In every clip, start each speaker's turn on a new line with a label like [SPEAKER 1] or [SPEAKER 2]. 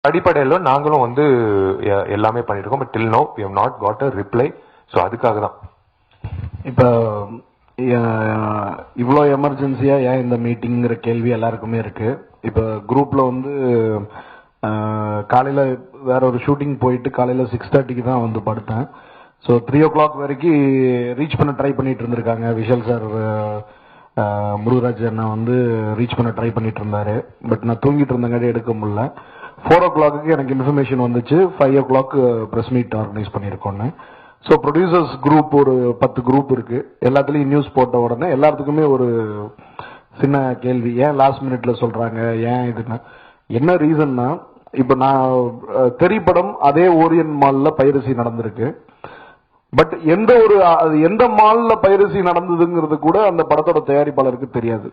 [SPEAKER 1] அடிப்படையில் நாங்களும் வந்து எல்லாமே பண்ணிட்டு இருக்கோம். But till now we have not got a reply. So அதுக்காக தான்
[SPEAKER 2] இப்போ இவ்வளோ எமர்ஜென்சியா ஏன் இந்த மீட்டிங்கிற கேள்வி எல்லாருக்குமே இருக்கு. இப்போ குரூப்ல வந்து காலையில வேற ஒரு ஷூட்டிங் போயிட்டு காலையில 6:30க்கு தான் வந்து படுத்தேன். ஸோ 3 o'clock வரைக்கும் ரீச் பண்ண ட்ரை பண்ணிட்டு இருந்திருக்காங்க. விஷால் சார் முருகராஜ் அண்ணா வந்து ரீச் பண்ண ட்ரை பண்ணிட்டு இருந்தாரு. பட் நான் தூங்கிட்டு இருந்தங்காட்டி எடுக்க முடியல. 4 o'clock எனக்கு இன்ஃபர்மேஷன் வந்துச்சு 5 o'clock பிரஸ் மீட் ஆர்கனைஸ் பண்ணியிருக்கோன்னு. ஸோ ப்ரொடியூசர்ஸ் குரூப் ஒரு 10 குரூப் இருக்கு. எல்லாத்துலயும் நியூஸ் போட்ட உடனே எல்லாத்துக்குமே ஒரு சின்ன கேள்வி, ஏன் லாஸ்ட் மினிட்ல சொல்றாங்க, ஏன் இதுன்னா என்ன ரீசன்னா, இப்ப நான் திரைப்படம் அதே ஓரியன் மால்ல பைரசி நடந்திருக்கு. பட் எந்த மால்ல பைரசி நடந்ததுங்கிறது கூட அந்த படத்தோட தயாரிப்பாளருக்கு தெரியாது.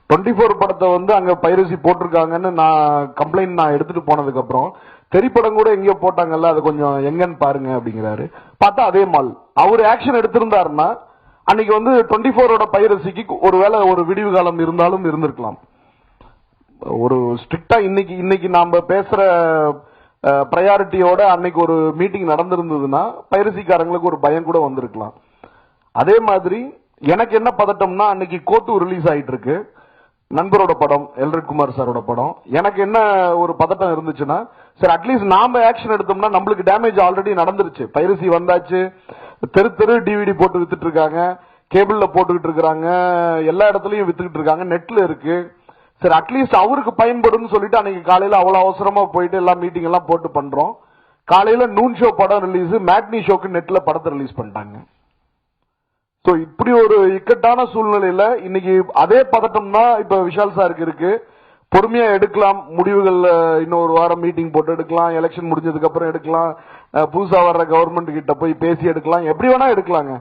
[SPEAKER 2] 24 படத்தை வந்து அங்க பைரசி போட்டிருக்காங்கன்னு நான் எடுத்துட்டு போனதுக்கு அப்புறம் திரைப்படம் கூட எங்கேயோ போட்டாங்கல்ல, அது கொஞ்சம் எங்கன்னு பாருங்க அப்படிங்கிறாரு. பார்த்தா அதே மால். அவர் ஆக்ஷன் எடுத்திருந்தாருன்னா அன்னைக்கு வந்து 24ஓட பைரசிக்கு ஒருவேளை ஒரு விடிவு காலம் இருந்தாலும் இருந்திருக்கலாம். ஒரு ஸ்ட்ரிக்டா இன்னைக்கு நாம பேசுற ப்ரையாரிட்டியோட அன்னைக்கு ஒரு மீட்டிங் நடந்திருந்ததுன்னா பைரசிக்காரங்களுக்கு ஒரு பயம் கூட வந்திருக்கலாம். அதே மாதிரி எனக்கு என்ன பதட்டம்னா, அன்னைக்கு கோட்டு ரிலீஸ் ஆயிட்டு இருக்கு, நண்பரோட படம், எல்ரட் குமார் சாரோட படம். எனக்கு என்ன ஒரு பதட்டம் இருந்துச்சுன்னா, சரி அட்லீஸ்ட் நாம ஆக்ஷன் எடுத்தோம்னா நம்மளுக்கு டேமேஜ் ஆல்ரெடி நடந்துருச்சு, பைரசி வந்தாச்சு, தெரு டிவிடி போட்டு வித்துட்டு இருக்காங்க, கேபிள்ல போட்டுக்கிட்டு இருக்காங்க, எல்லா இடத்துலயும் வித்துக்கிட்டு இருக்காங்க, நெட்ல இருக்கு. சரி அட்லீஸ்ட் அவருக்கு பயன்படும் சொல்லிட்டு அன்னைக்கு காலையில அவ்வளவு அவசரமா போயிட்டு எல்லாம் மீட்டிங் எல்லாம் போட்டு பண்றோம். காலையில நூன் ஷோ படம் ரிலீஸ், மேட்னி ஷோக்கு நெட்ல படத்தை ரிலீஸ் பண்ணிட்டாங்க. சோ இப்படி ஒரு இக்கட்டான சூழ்நிலையில இன்னைக்கு அதே பதட்டம் தான் இப்ப விஷால் சாருக்கு இருக்கு. பொறுமையா எடுக்கலாம், முடிவுகள் இன்னொரு வாரம் மீட்டிங் போட்டு எடுக்கலாம், எலெக்ஷன் முடிஞ்சதுக்கு அப்புறம் எடுக்கலாம், புதுசா வர்ற கவர்மெண்ட் கிட்ட போய் பேசி எடுக்கலாம், எப்படி வேணா எடுக்கலாங்க.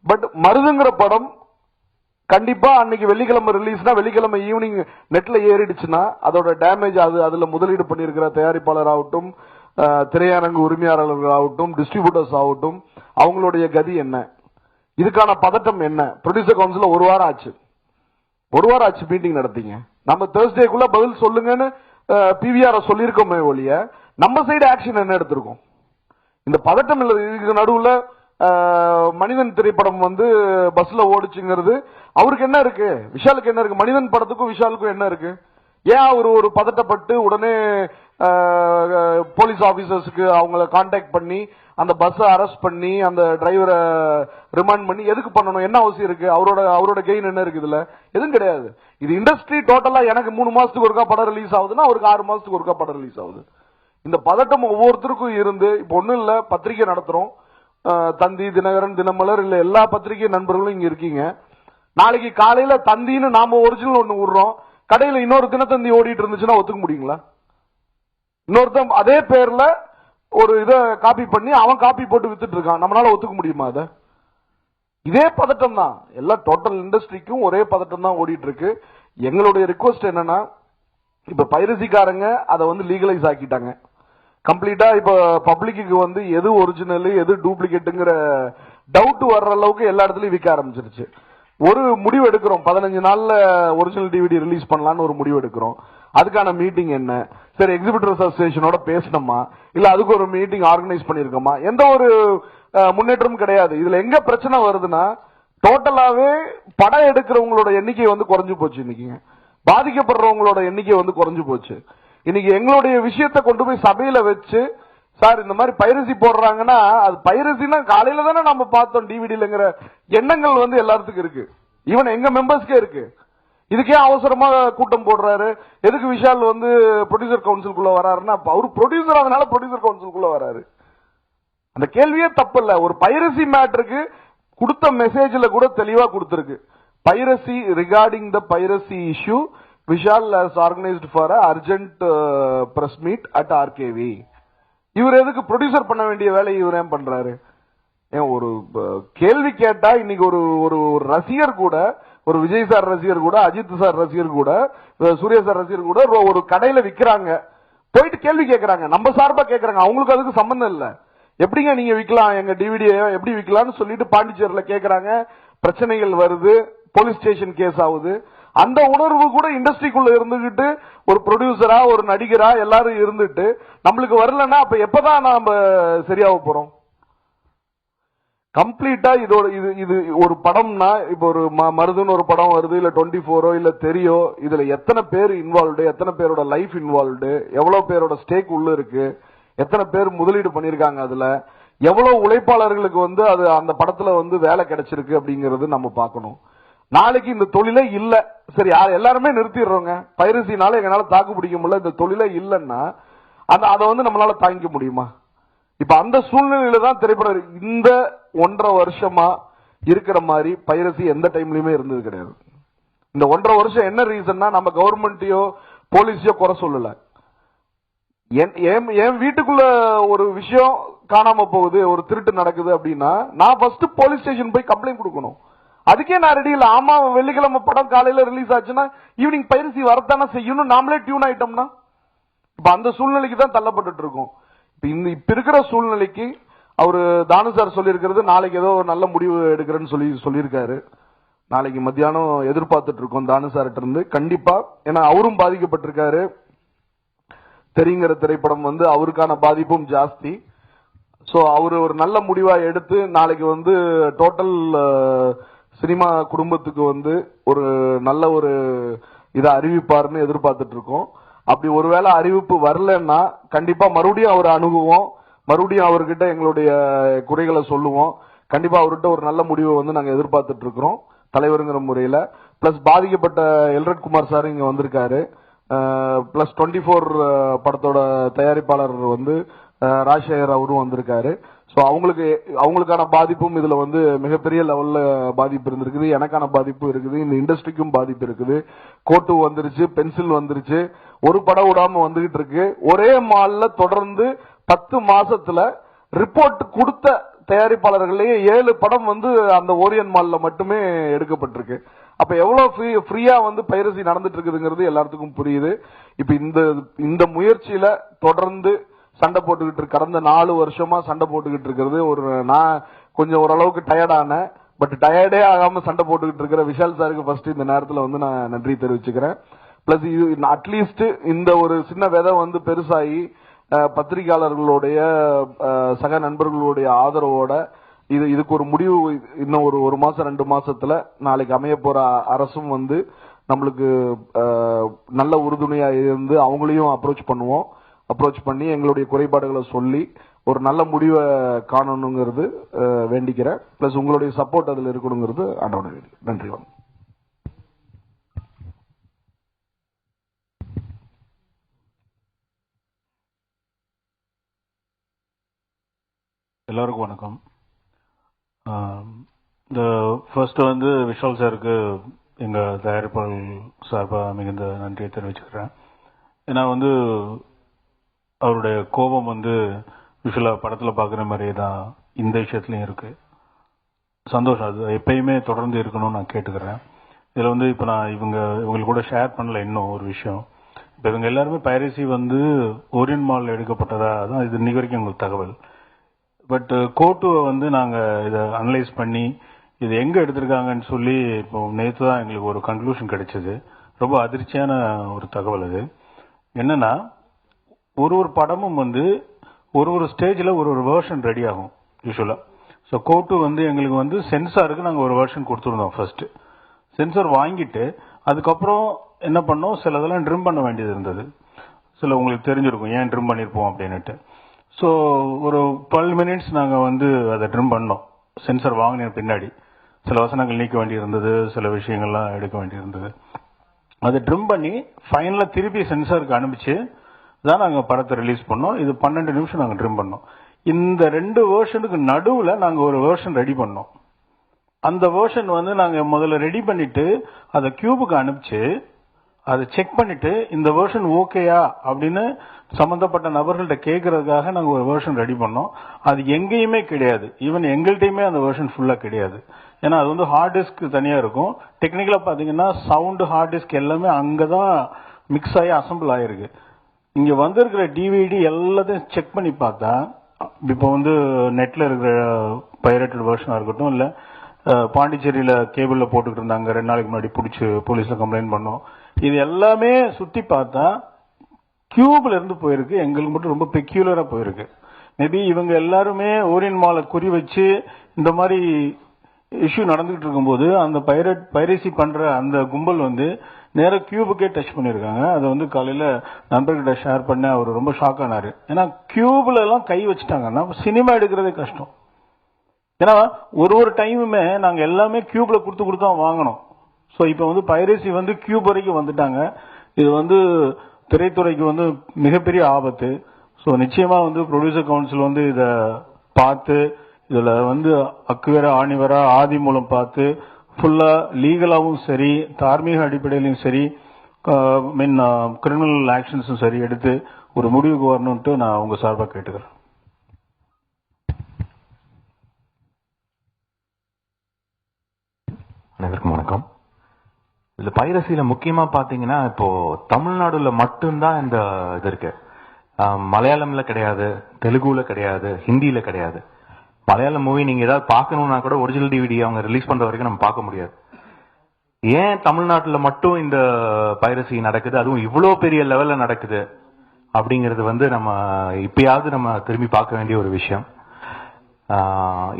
[SPEAKER 2] பட் மருதுங்கிற படம் கண்டிப்பா அன்னைக்கு வெள்ளிக்கிழமை ரிலீஸ்னா வெள்ளிக்கிழமை ஈவினிங் நெட்ல ஏறிடுச்சுன்னா அதோட டேமேஜ், அதுல முதலீடு பண்ணியிருக்கிற தயாரிப்பாளர் ஆகட்டும், திரையரங்கு உரிமையாளர்கள் ஆகட்டும், டிஸ்ட்ரிபியூட்டர்ஸ் ஆகட்டும், அவங்களுடைய கதி என்ன, இதுக்கான பதட்டம் என்ன. ப்ரொடியூசர் கவுன்சில் ஒரு வாரம் ஆச்சு மீட்டிங் நடத்திங்க. நம்ம தேர்ஸ்டேக்குள்ள பதில் சொல்லுங்கன்னு பிவிஆர் சொல்லியிருக்கோமே ஒழிய நம்ம சைடு ஆக்ஷன் என்ன எடுத்திருக்கோம்? இந்த பதட்டம் இல்ல. இதுக்கு நடுவுல மனிதன் திரைப்படம் வந்து பஸ்ல ஓடிச்சுங்கிறது அவருக்கு என்ன இருக்கு, விஷாலுக்கு என்ன இருக்கு? மனிதன் படத்துக்கும் விஷாலுக்கும் என்ன இருக்கு? ஏன் அவர் ஒரு பதட்டப்பட்டு உடனே போலீஸ் ஆபீசர்ஸ்க்கு அவங்கள கான்டாக்ட் பண்ணி அந்த பஸ் அரெஸ்ட் பண்ணி அந்த டிரைவரை ரிமாண்ட் பண்ணி எதுக்கு பண்ணணும்? என்ன அவசியம் இருக்கு? அவரோட கெயின் என்ன இருக்கு? இதுல எதுவும் கிடையாது. இது இண்டஸ்ட்ரி டோட்டலா எனக்கு 3 மாசத்துக்கு ஒருக்கா படம் ரிலீஸ் ஆகுதுன்னா அவருக்கு 6 மாசத்துக்கு ஒருக்கா படம் ரிலீஸ் ஆகுது. இந்த பதட்டம் ஒவ்வொருத்தருக்கும் இருந்து இப்ப ஒண்ணும் இல்ல, பத்திரிகை நடத்துறோம், தந்தி, தினகரன், தினமலர், இல்ல எல்லா பத்திரிகை நண்பர்களும் இங்க இருக்கீங்க. நாளைக்கு காலையில தந்தின்னு நாம ஒரிஜினல் ஒண்ணு விடுறோம், கடையில இன்னொரு தினத்தந்தி ஓடிட்டு இருந்துச்சுன்னா ஒத்துக்க முடியுங்களா? இன்னொருத்தன் அதே பேர்ல ஒரு இதை காப்பி பண்ணி அவன் காப்பி போட்டு வித்துட்டு இருக்கான், நம்மளால ஒத்துக்க முடியுமா? அத இதே பதட்டம் தான் எல்லா டோட்டல் இண்டஸ்ட்ரிக்கும் ஒரே பதட்டம் தான் ஓடிட்டு இருக்கு. எங்களுடைய ரிக்வஸ்ட் என்னன்னா, இப்ப பைரசிக்காரங்க அதை வந்து லீகலைஸ் ஆக்கிட்டாங்க கம்ப்ளீட்டா. இப்ப பப்ளிக்கு வந்து எது ஒரிஜினல் எது டூப்ளிகேட்டுங்கிற டவுட் வர்ற அளவுக்கு எல்லா இடத்துலயும் விற்க ஆரம்பிச்சிருச்சு. ஒரு முடிவு எடுக்கிறோம், 15 நாள்ல ஒரிஜினல் டிவிடி ரிலீஸ் பண்ணலாம்னு ஒரு முடிவு எடுக்கிறோம். அதுக்கான மீட்டிங் என்ன? சரி, எக்ஸிபிட்டர்ஸ் அசோசியேஷனோட பேசணுமா, இல்ல அதுக்கு ஒரு மீட்டிங் ஆர்கனைஸ் பண்ணிருக்கோமா? எந்த ஒரு முன்னேற்றமும் கிடையாது. இதுல எங்க பிரச்சனை வருதுன்னா, டோட்டலாவே படம் எடுக்கிறவங்களோட எண்ணிக்கை வந்து குறைஞ்சு போச்சு. இன்னைக்கு பாதிக்கப்படுறவங்களோட எண்ணிக்கை வந்து குறைஞ்சு போச்சு. இன்னைக்கு எங்களுடைய விஷயத்தை கொண்டு போய் சபையில வச்சு, சார் இந்த மாதிரி பைரசி போடுறாங்கன்னா, அது பைரசினா காலையில தானே நம்ம பார்த்தோம் டிவிடிலங்கிற எண்ணங்கள் வந்து எல்லாத்துக்கும் இருக்கு. ஈவன் எங்க மெம்பர்ஸ்க்கே இருக்கு. இதுக்கே அவசரமா கூட்டம் போடுறாரு. எதுக்கு விஷால் வந்து ப்ரொடியூசர் கவுன்சிலுக்குள்ள வராருன்னா, அவரு ப்ரொடியூசர், அதனால ப்ரொடியூசர் கவுன்சிலுக்குள்ள வராரு. அந்த கேள்வியே தப்பு இல்ல. ஒரு பைரசி மேட்டருக்கு கொடுத்த மெசேஜ்ல கூட தெளிவா கொடுத்திருக்கு. Piracy, regarding the piracy issue, Vishal has organised for urgent press meet at RKV. இவர் எதுக்கு ப்ரொடியூசர் பண்ண வேண்டிய வேலை இவர் ஏன் பண்றாரு? ஒரு கேள்வி கேட்டா இன்னைக்கு ஒரு ரசிகர் கூட, ஒரு விஜய் சார் ரசிகர் கூட, அஜித் சார் ரசிகர் கூட, சூர்யா சார் ரசிகர் கூட ஒரு கடையில விக்கிறாங்க, போயிட்டு கேள்வி கேட்கறாங்க, நம்ம சார்பா கேட்கறாங்க. அவங்களுக்கு அதுக்கு சம்பந்தம் இல்ல. எப்படிங்க நீங்க விற்கலாம், எங்க டிவிடியை எப்படி விற்கலாம்னு சொல்லிட்டு பாண்டிச்சேரியில கேட்கறாங்க. பிரச்சனைகள் வருது, போலீஸ் ஸ்டேஷன் கேஸ் ஆகுது. அந்த உணர்வு கூட இண்டஸ்ட்ரிக்குள்ள இருந்துகிட்டு ஒரு ப்ரொடியூசரா ஒரு நடிகரா எல்லாரும் இருந்துட்டு நம்மளுக்கு வரலன்னா அப்ப எப்பதான் நாம சரியாக போறோம்? கம்ப்ளீட்டா இதோட இது இது ஒரு படம்னா இப்ப ஒரு மருதுன்னு ஒரு படம் வருது, இல்ல 24 இல்ல தெரியோ, இதுல எத்தனை பேர் இன்வால்வ்டு, எத்தனை பேரோட லைஃப் இன்வால்வ்டு, எவ்வளவு பேரோட ஸ்டேக் உள்ள இருக்கு, எத்தனை பேர் முதலீடு பண்ணிருக்காங்க, அதுல எவ்வளவு உழைப்பாளர்களுக்கு வந்து அது அந்த படத்துல வந்து வேலை கிடைச்சிருக்கு அப்படிங்கறது நம்ம பார்க்கணும். நாளைக்கு இந்த தொழிலே இல்ல, சரி எல்லாருமே நிறுத்திடுறோங்க, பைரசினால எங்களால தாக்கு பிடிக்க முடியல, இந்த தொழிலே இல்லைன்னா அதை வந்து நம்மளால தாங்கிக்க முடியுமா? இப்ப அந்த சூழ்நிலையில தான் திரைப்படம் இந்த 1.5 வருஷமா இருக்கிற மாதிரி பைரசி எந்த டைம்லயுமே இருந்தது கிடையாது. இந்த 1.5 வருஷம் என்ன ரீசன்னா, நம்ம கவர்மெண்ட்டையோ போலீஸையோ குறை சொல்லல. என் வீட்டுக்குள்ள ஒரு விஷயம் காணாம போகுது, ஒரு திருட்டு நடக்குது அப்படின்னா நான் ஃபர்ஸ்ட் போலீஸ் ஸ்டேஷன் போய் கம்ப்ளைண்ட் கொடுக்கணும். அதுக்கே நான் ரெடி இல்ல. ஆமா, வெள்ளிக்கிழமை படம் காலையில ரிலீஸ் ஆச்சுன்னா ஈவினிங் பைரசி வரத்தானே செய்யணும், நாமளே டியூன் ஆயிட்டோம்னா இப்ப அந்த சூழ்நிலைக்கு தான் தள்ளப்பட்டு இருக்கோம். இப்ப இருக்கிற சூழ்நிலைக்கு அவரு தானு சார் சொல்லியிருக்கிறது, நாளைக்கு ஏதோ நல்ல முடிவு எடுக்கிறேன்னு சொல்லியிருக்காரு. நாளைக்கு மத்தியானம் எதிர்பார்த்துட்டு இருக்கோம் தானு சார்கிட்ட இருந்து கண்டிப்பா. ஏன்னா அவரும் பாதிக்கப்பட்டிருக்காரு. தெரியுங்கிற திரைப்படம் வந்து அவருக்கான பாதிப்பும் ஜாஸ்தி. சோ அவரு ஒரு நல்ல முடிவா எடுத்து நாளைக்கு வந்து டோட்டல் சினிமா குடும்பத்துக்கு வந்து ஒரு நல்ல ஒரு இதை அறிவிப்பாருன்னு எதிர்பார்த்துட்டு இருக்கோம். அப்படி ஒருவேளை அறிவிப்பு வரலன்னா கண்டிப்பா மறுபடியும் அவர் அணுகுவோம், மறுபடியும் அவர்கிட்ட எங்களுடைய குறைகளை சொல்லுவோம். கண்டிப்பா அவர்கிட்ட ஒரு நல்ல முடிவை வந்து நாங்க எதிர்பார்த்துட்டு இருக்கிறோம் தலைவருங்கிற முறையில. பிளஸ் பாதிக்கப்பட்ட எல்ரட் குமார் சார் இங்க வந்திருக்காரு. பிளஸ் 24 படத்தோட தயாரிப்பாளர் வந்து ராஜசேகர் அவரும் வந்திருக்காரு. சோ அவங்களுக்கான பாதிப்பும் இதுல வந்து மிகப்பெரிய லெவல்ல பாதிப்பு இருந்திருக்குது. எனக்கான பாதிப்பு இருக்குது, இந்த இண்டஸ்ட்ரிக்கும் பாதிப்பு இருக்குது. கோட்டு வந்துருச்சு, பென்சில் வந்துருச்சு, ஒரு படம் விடாம வந்துகிட்டு இருக்கு. ஒரே மால்ல தொடர்ந்து 10 மாசத்துல ரிப்போர்ட் கொடுத்த தயாரிப்பாளர்களே 7 படம் வந்து அந்த ஓரியன் மால்ல மட்டுமே எடுக்கப்பட்டிருக்கு. அப்ப எவ்வளவு ஃப்ரீயா வந்து பைரசி நடந்துட்டு இருக்குதுங்கிறது எல்லாத்துக்கும் புரியுது. இப்ப இந்த முயற்சியில தொடர்ந்து சண்டை போட்டுக்கிட்டு இருக்கு. கடந்த 4 வருஷமா சண்டை போட்டுக்கிட்டு இருக்கிறது நான் கொஞ்சம் ஓரளவுக்கு டயர்டான, பட் டயர்டே ஆகாம சண்டை போட்டுக்கிட்டு இருக்கிற விஷால் சாருக்கு ஃபர்ஸ்ட் இந்த நேரத்தில் வந்து நான் நன்றி தெரிவிச்சுக்கிறேன். பிளஸ் அட்லீஸ்ட் இந்த ஒரு சின்ன விதை வந்து பெருசாகி பத்திரிகையாளர்களுடைய சக நண்பர்களுடைய ஆதரவோட இதுக்கு ஒரு முடிவு இன்னும் ஒரு மாசம் 2 மாசத்துல நாளைக்கு அமைய போற அரசும் வந்து நம்மளுக்கு நல்ல உறுதுணையா இருந்து அவங்களையும் அப்ரோச் பண்ணி எங்களுடைய குறைபாடுகளை சொல்லி ஒரு நல்ல முடிவை காணணுங்கிறது வேண்டிக்கிறேன். பிளஸ் உங்களுடைய சப்போர்ட் அதுல இருக்கணுங்கிறது ஆண்டவனை வேண்டி. நன்றி.
[SPEAKER 3] எல்லாருக்கும் வணக்கம். இந்த ஃபர்ஸ்ட் வந்து விஷால் சாருக்கு எங்க தயாரிப்பாளர் சார்பாக மிகுந்த நன்றியை தெரிவிச்சுக்கிறேன். ஏன்னா வந்து அவருடைய கோபம் வந்து விஷுவலா படத்துல பாக்குற மாதிரியே தான் இந்த விஷயத்துலயும் இருக்கு. சந்தோஷம், அது எப்பயுமே தொடர்ந்து இருக்கணும்னு நான் கேட்டுக்கிறேன். இதுல வந்து இப்ப நான் இவங்களுக்கு கூட ஷேர் பண்ணல இன்னும் ஒரு விஷயம். இப்ப இவங்க எல்லாருமே பைரசி வந்து ஓரியன் மால் எடுக்கப்பட்டதா தான் இது இன்னைக்கு வரைக்கும் உங்களுக்கு தகவல். பட் கோட்டுவை வந்து நாங்க இதை அனலைஸ் பண்ணி இது எங்க எடுத்திருக்காங்கன்னு சொல்லி இப்போ நேற்று தான் எங்களுக்கு ஒரு கன்க்ளூஷன் கிடைச்சது. ரொம்ப அதிர்ச்சியான ஒரு தகவல் அது. என்னன்னா ஒரு படமும் வந்து ஒரு ஸ்டேஜ்ல ஒரு வெர்ஷன் ரெடி ஆகும் யூஸ்வலா. ஸோ கோட்டு வந்து எங்களுக்கு வந்து சென்சாருக்கு நாங்கள் ஒரு வெர்ஷன் கொடுத்துருந்தோம். ஃபர்ஸ்ட் சென்சார் வாங்கிட்டு அதுக்கப்புறம் என்ன பண்ணோம், சில இதெல்லாம் ட்ரிம் பண்ண வேண்டியது இருந்தது. சில உங்களுக்கு தெரிஞ்சிருக்கும் ஏன் ட்ரிம் பண்ணிருப்போம் அப்படின்னுட்டு. ஸோ ஒரு 12 மினிட்ஸ் நாங்கள் வந்து அதை ட்ரிம் பண்ணோம். சென்சார் வாங்கின பின்னாடி சில வசனங்கள் நீக்க வேண்டி இருந்தது, சில விஷயங்கள்லாம் எடுக்க வேண்டி இருந்தது. அதை ட்ரிம் பண்ணி ஃபைனலா திருப்பி சென்சாருக்கு அனுப்பிச்சு தான் நாங்கள் படத்தை ரிலீஸ் பண்ணோம். இது 12 நிமிஷம் நாங்கள் ட்ரிம் பண்ணோம். இந்த 2 வேர்ஷனுக்கு நடுவுல நாங்கள் ஒரு வேர்ஷன் ரெடி பண்ணோம். அந்த வேர்ஷன் வந்து நாங்கள் முதல்ல ரெடி பண்ணிட்டு அதை கியூபுக்கு அனுப்பிச்சு அதை செக் பண்ணிட்டு இந்த வேர்ஷன் ஓகேயா அப்படின்னு சம்பந்தப்பட்ட நபர்கள்ட்ட கேட்கறதுக்காக நாங்கள் ஒரு வேர்ஷன் ரெடி பண்ணோம். அது எங்கேயுமே கிடையாது, ஈவன் எங்கள்கிட்டயுமே அந்த வேர்ஷன் ஃபுல்லா கிடையாது. ஏன்னா அது வந்து ஹார்ட் டிஸ்க் தனியா இருக்கும். டெக்னிக்கலா பாத்தீங்கன்னா சவுண்ட் ஹார்ட் டிஸ்க் எல்லாமே அங்கதான் மிக்ஸ் ஆகி அசம்பிள் ஆயிருக்கு. இங்க வந்திருக்கிற டிவிடி எல்லாத்தையும் செக் பண்ணி பார்த்தா இப்போ வந்து நெட்ல இருக்கிற பைரேட்டட் வெர்ஷனா இருக்கட்டும், இல்ல பாண்டிச்சேரியில கேபிள்ல போட்டுக்கிட்டு இருந்தாங்க 2 நாளைக்கு முன்னாடி பிடிச்சி போலீஸ்ல கம்ப்ளைண்ட் பண்ணோம். இது எல்லாமே சுத்தி பார்த்தா கியூப்ல இருந்து போயிருக்கு, எங்களுக்கு மட்டும் ரொம்ப பெக்யூலரா போயிருக்கு. மேபி இவங்க எல்லாருமே ஓரியன் மாலை குறி வச்சு இந்த மாதிரி இஷ்யூ நடந்துகிட்டு இருக்கும்போது அந்த பைரசி பண்ற அந்த கும்பல் வந்து நேர கியூபுக்கே டச் பண்ணிருக்காங்க. அதை வந்து காலையில நண்பர்கிட்ட ஷேர் பண்ண அவர் ரொம்ப ஷாக் ஆனாரு. ஏன்னா கியூப்ல எல்லாம் கை வச்சுட்டாங்கன்னா சினிமா எடுக்கிறதே கஷ்டம். ஏன்னா ஒரு டைமுமே நாங்க எல்லாமே கியூப்ல கொடுத்து தான் வாங்கணும். சோ இப்ப வந்து பைரசி வந்து கியூப் வரைக்கும் வந்துட்டாங்க. இது வந்து திரைத்துறைக்கு வந்து மிகப்பெரிய ஆபத்து. சோ நிச்சயமா வந்து ப்ரொடியூசர் கவுன்சில் வந்து இத பார்த்து இதுல வந்து அக்குவேர ஆணிவரா ஆதி மூலம் பார்த்து ஃபுல்லா லீகலாவும் சரி தார்மீக அடிப்படையிலும் சரி மீன் கிரிமினல் ஆக்ஷன்ஸும் சரி எடுத்து ஒரு முடிவுக்கு வரணும்ட்டு நான் உங்க சார்பா கேட்டுக்கிறேன்.
[SPEAKER 1] அனைவருக்கும் வணக்கம். இதுல பைரசியில முக்கியமா பாத்தீங்கன்னா இப்போ தமிழ்நாடுல மட்டும்தான் இந்த இது இருக்கு. மலையாளம்ல கிடையாது, தெலுங்குல கிடையாது, ஹிந்தியில கிடையாது. மலையாளம் மூவி நீங்க ஏதாவது பார்க்கணும்னா கூட ஒரிஜினல் டிவிடி அவங்க ரிலீஸ் பண்ற வரைக்கும் நம்ம பார்க்க முடியாது. ஏன் தமிழ்நாட்டுல மட்டும் இந்த பைரசி நடக்குது, அதுவும் இவ்வளவு பெரிய லெவல்ல நடக்குது அப்படிங்கிறது வந்து நம்ம இப்பயாவது நம்ம திரும்பி பார்க்க வேண்டிய ஒரு விஷயம்.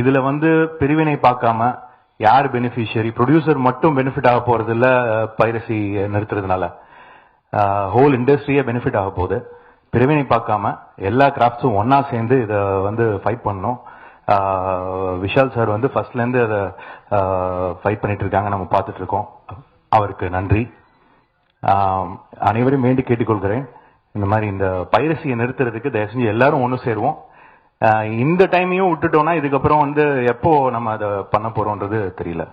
[SPEAKER 1] இதுல வந்து பிரிவினை பார்க்காம யார் பெனிஃபிஷியரி, ப்ரொடியூசர் மட்டும் பெனிஃபிட் ஆக போறது இல்ல. பைரசி நிறுத்துறதுனால ஹோல் இண்டஸ்ட்ரியே பெனிஃபிட் ஆக போகுது. பிரிவினை பார்க்காம எல்லா கிராஃப்ட்ஸும் ஒன்னா சேர்ந்து இதை வந்து ஃபைட் பண்ணணும். விஷால் சார் வந்து ஃபர்ஸ்ட்ல இருந்து அதை ஃபைட் பண்ணிட்டு இருக்காங்க, நம்ம பார்த்துட்டு இருக்கோம். அவருக்கு நன்றி. அனைவரும் வேண்டி கேட்டுக்கொள்கிறேன், இந்த மாதிரி இந்த பைரசியை நிறுத்துறதுக்கு தயவு செஞ்சு எல்லாரும் ஒன்று சேருவோம். இந்த டைமையும் விட்டுட்டோம்னா இதுக்கப்புறம் வந்து எப்போ நம்ம அதை பண்ண போறோம்ன்றது தெரியல.